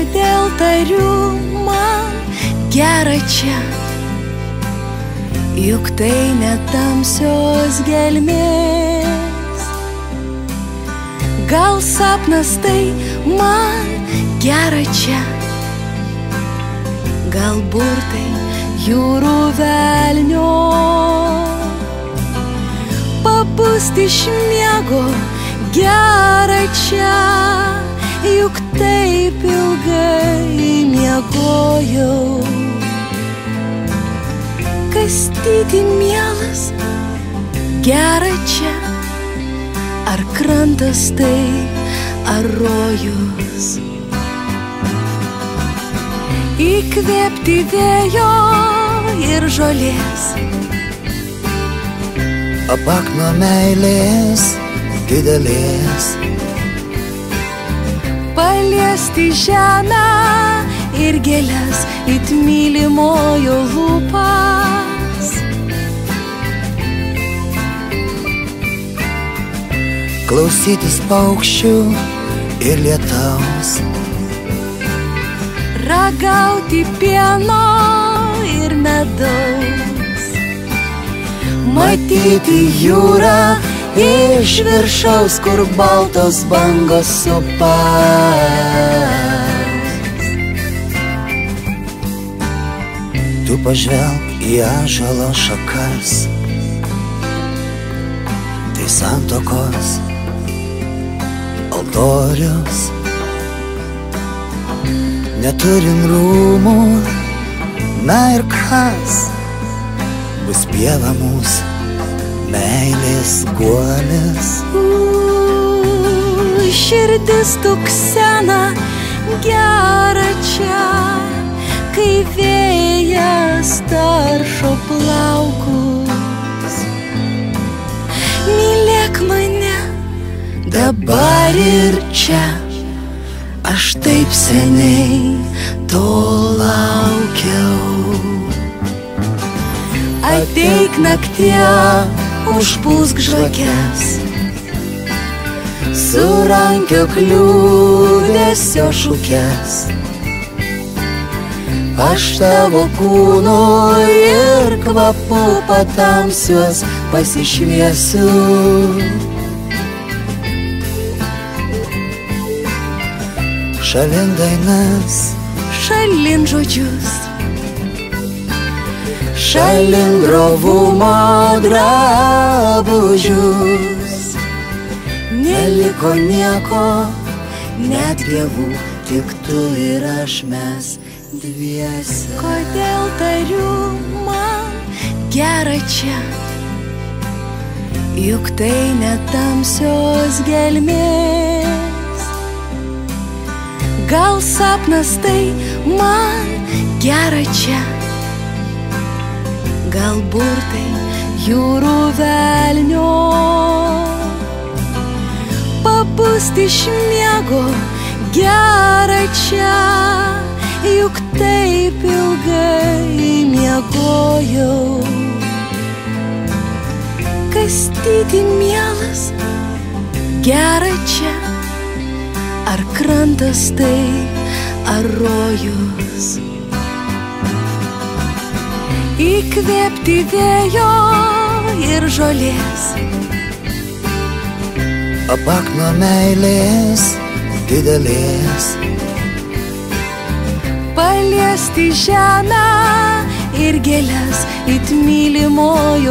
Kodėl tariu man gera čia, juk tai ne tamsios gelmės. Gal sapnas tai man gera čia, gal burtai jūrų velnio. Pabusti iš miego gera čia, juk taip ilgai miegojau. Kastyti mielas gera čia, ar krantas tai, ar rojus. Įkvėpti vėjo ir žolės, apak nuo meilės didelės. Paliesti žemę ir gėles, it mylimojo lūpas. Klausytis paukščių ir lietaus, ragauti pieno ir medaus. Matyti jūrą iš viršaus, kur baltos bangos supas. tu pažvelk į ąžuolo šakas, tai santuokos altorius. Neturim rūmų, na ir kas, bus pieva mūsų, meilės guolis. Širdis tuksena gera čia, kai vėjas taršo plaukus. Mylėk mane dabar ir čia, aš taip seniai to laukiau. Ateik naktie, užpūsk žvakes, surankiok liūdesio šukes. Aš tavo kūnu ir kvapu patamsiuos pasišviesiu. Šalin dainas, šalin žodžius, šalin drovumo drabužius. Neliko nieko, net dievų, tik tu ir aš, mes dviese. Kodėl tariu man gera čia, juk tai ne tamsios gelmės. Gal sapnas tai man gera čia, gal burtai jūrų velnio. Pabusti iš miego gera čia, juk taip ilgai miegojau. Kastyti mielas gera čia, ar krantas tai, ar rojus. Įkvėpti vėjo ir žolės, apak nuo meilės didelės. Paliesti žemę ir gėles, it mylimojo